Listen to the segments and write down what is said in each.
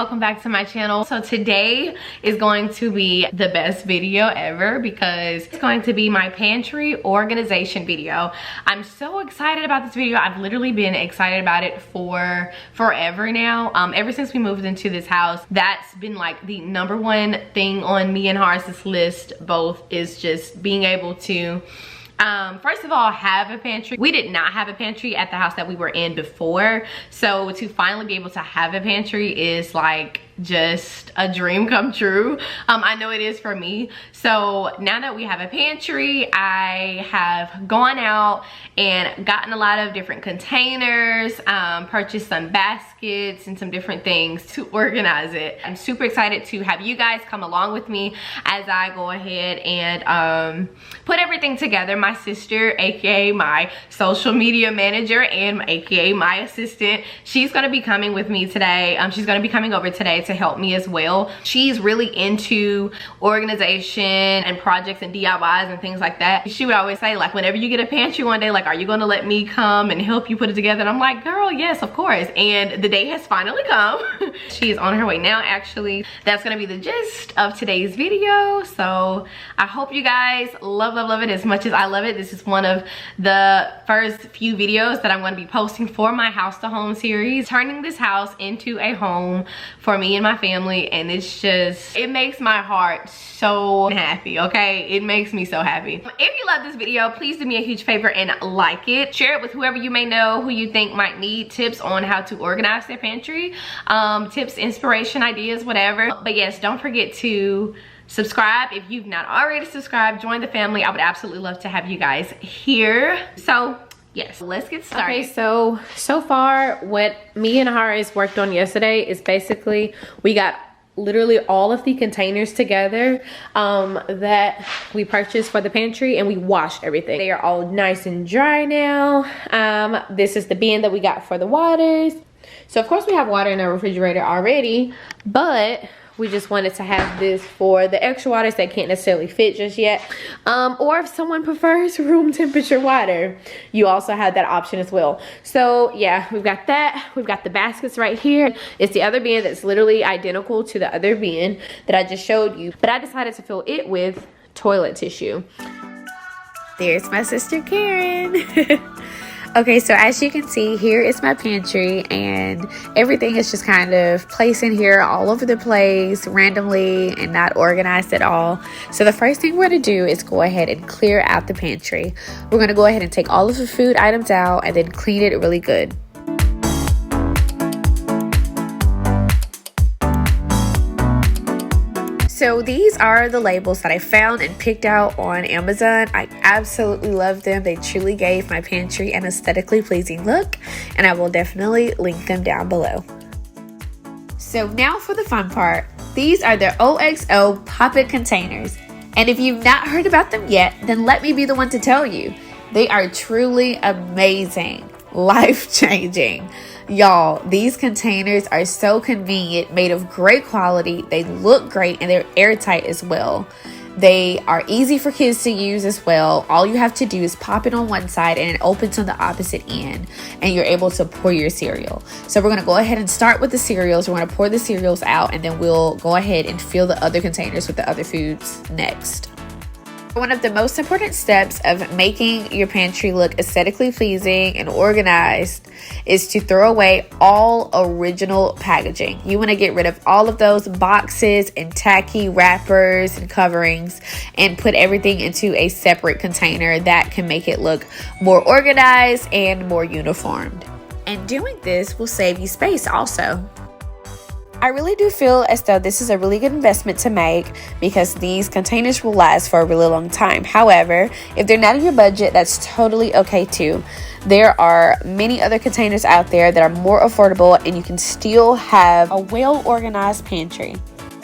welcome back to my channel. So today is going to be the best video ever because it's going to be my pantry organization video. I'm so excited about this video. I've literally been excited about it for forever now. Ever since we moved into this house, that's been like the #1 thing on me and Hars's list both, is just being able to first of all, have a pantry. We did not have a pantry at the house that we were in before. So to finally be able to have a pantry is like just a dream come true. I know it is for me. So now that we have a pantry, I have gone out and gotten a lot of different containers, purchased some baskets and some different things to organize it. I'm super excited to have you guys come along with me as I go ahead and put everything together. My sister, aka my social media manager and aka my assistant, she's gonna be coming with me today. She's gonna be coming over today to help me as well. She's really into organization and projects and DIYs and things like that. She would always say, like, whenever you get a pantry one day, like, are you gonna let me come and help you put it together? And I'm like, girl, yes, of course. And the day has finally come. She is on her way now, actually. That's gonna be the gist of today's video. So I hope you guys love it as much as I love it. This is one of the first few videos that I'm going to be posting for my house to home series, turning this house into a home for me and my family. And it's just, it makes my heart so happy, okay? It makes me so happy. If you love this video, please do me a huge favor and like it. Share it with whoever you may know who you think might need tips on how to organize their pantry, tips, inspiration, ideas, whatever. But yes, don't forget to subscribe if you've not already subscribed. Join the family. I would absolutely love to have you guys here. So yes, let's get started. Okay, so far what me and Haris worked on yesterday is basically we got literally all of the containers together that we purchased for the pantry, and we washed everything. They are all nice and dry now. This is the bin that we got for the waters. So of course we have water in our refrigerator already, but we just wanted to have this for the extra waters that can't necessarily fit just yet. Or if someone prefers room temperature water, you also have that option as well. So yeah, we've got that. We've got the baskets right here. It's the other bin that's literally identical to the other bin that I just showed you, but I decided to fill it with toilet tissue. There's my sister Karen. Okay, so as you can see, here is my pantry, and everything is just kind of placed in here all over the place randomly and not organized at all. So the first thing we're going to do is go ahead and clear out the pantry. We're going to go ahead and take all of the food items out and then clean it really good. So these are the labels that I found and picked out on Amazon. I absolutely love them. They truly gave my pantry an aesthetically pleasing look, and I will definitely link them down below. So now for the fun part. These are the OXO Pop It Containers. And if you've not heard about them yet, then let me be the one to tell you. They are truly amazing, life-changing. Y'all, these containers are so convenient, made of great quality. They look great, and they're airtight as well. They are easy for kids to use as well. All you have to do is pop it on one side and it opens on the opposite end, and you're able to pour your cereal. So we're going to go ahead and start with the cereals. We're going to pour the cereals out, and then we'll go ahead and fill the other containers with the other foods next. One of the most important steps of making your pantry look aesthetically pleasing and organized is to throw away all original packaging. You want to get rid of all of those boxes and tacky wrappers and coverings and put everything into a separate container that can make it look more organized and more uniformed. And doing this will save you space also. I really do feel as though this is a really good investment to make because these containers will last for a really long time. However, if they're not in your budget, that's totally okay too. There are many other containers out there that are more affordable, and you can still have a well-organized pantry.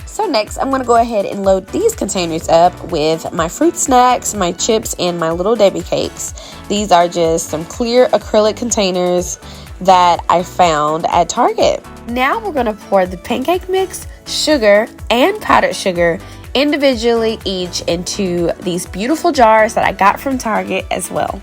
So next, I'm going to go ahead and load these containers up with my fruit snacks, my chips, and my little Debbie cakes. These are just some clear acrylic containers that I found at Target. Now we're going to pour the pancake mix, sugar, and powdered sugar individually each into these beautiful jars that I got from Target as well.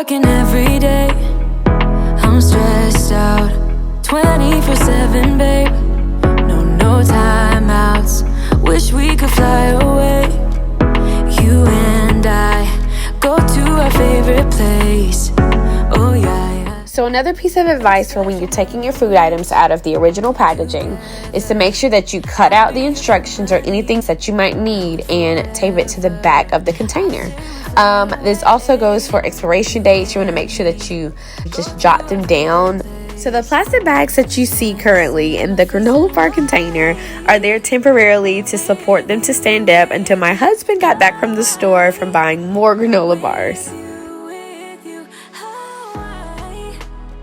working every day. I'm stressed out 24/7, babe. No timeouts. Wish we could fly away. You and I go to our favorite place. Oh yeah. So another piece of advice for when you're taking your food items out of the original packaging is to make sure that you cut out the instructions or anything that you might need and tape it to the back of the container. This also goes for expiration dates. You want to make sure that you just jot them down. So the plastic bags that you see currently in the granola bar container are there temporarily to support them to stand up until my husband got back from the store from buying more granola bars.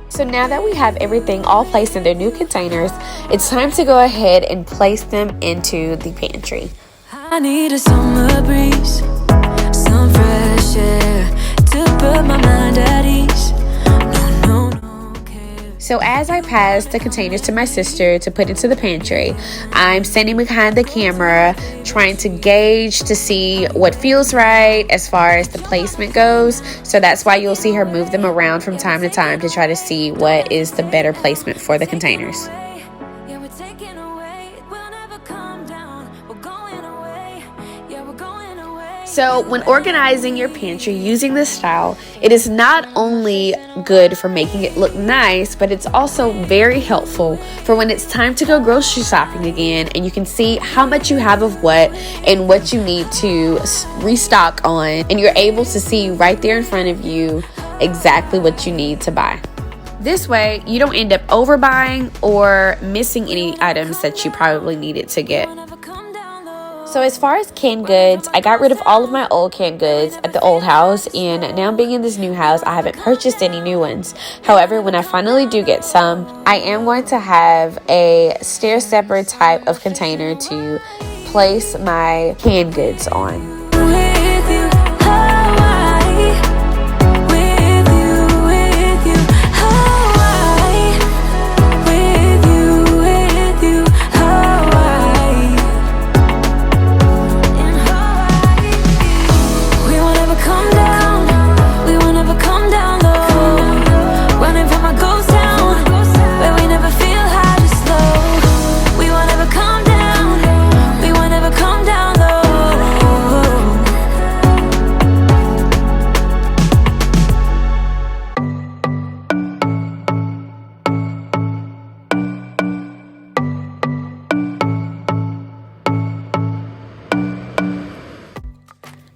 So now that we have everything all placed in their new containers, it's time to go ahead and place them into the pantry. I need a summer breeze, some fresh air to put my mind at ease. So as I pass the containers to my sister to put into the pantry, I'm standing behind the camera trying to gauge to see what feels right as far as the placement goes. So that's why you'll see her move them around from time to time to try to see what is the better placement for the containers. So when organizing your pantry using this style, it is not only good for making it look nice, but it's also very helpful for when it's time to go grocery shopping again and you can see how much you have of what and what you need to restock on, and you're able to see right there in front of you exactly what you need to buy. This way, you don't end up overbuying or missing any items that you probably needed to get. So as far as canned goods, I got rid of all of my old canned goods at the old house, and now being in this new house, I haven't purchased any new ones. However, when I finally do get some, I am going to have a stair stepper type of container to place my canned goods on.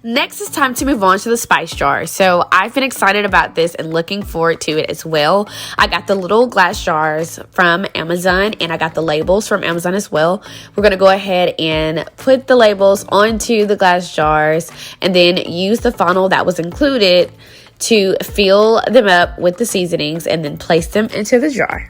Next, it's time to move on to the spice jar. So I've been excited about this and looking forward to it as well. I got the little glass jars from Amazon and I got the labels from Amazon as well. We're going to go ahead and put the labels onto the glass jars and then use the funnel that was included to fill them up with the seasonings and then place them into the jar.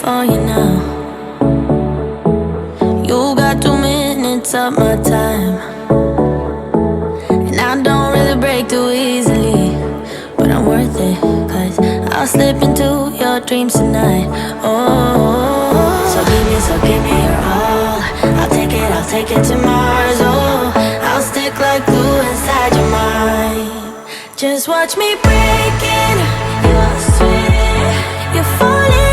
For you now, you got 2 minutes of my time, and I don't really break too easily, but I'm worth it, 'cause I'll slip into your dreams tonight. Oh, so give me your all. I'll take it to Mars. Oh, I'll stick like glue inside your mind. Just watch me breaking your sweat. You're falling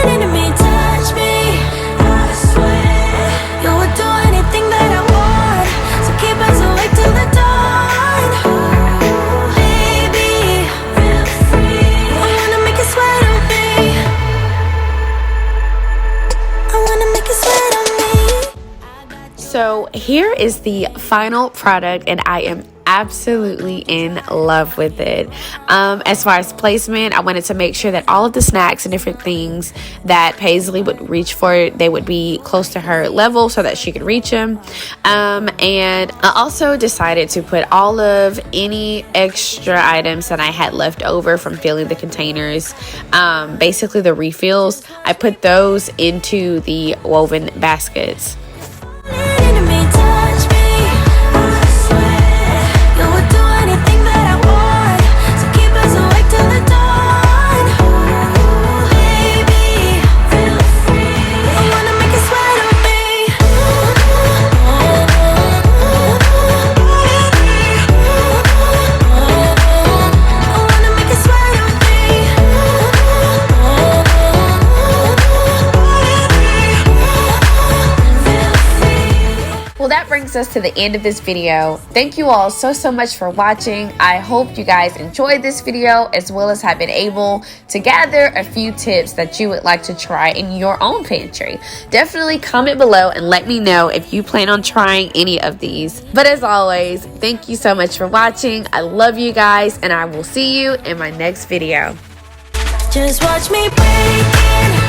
here is the final product, and I am absolutely in love with it. As far as placement, I wanted to make sure that all of the snacks and different things that Paisley would reach for, they would be close to her level so that she could reach them. And I also decided to put all of any extra items that I had left over from filling the containers, basically the refills, I put those into the woven baskets. Brings us to the end of this video. Thank you all so much for watching. I hope you guys enjoyed this video, as well as have been able to gather a few tips that you would like to try in your own pantry. Definitely comment below and let me know if you plan on trying any of these. But as always, thank you so much for watching. I love you guys, and I will see you in my next video. Just watch me break it.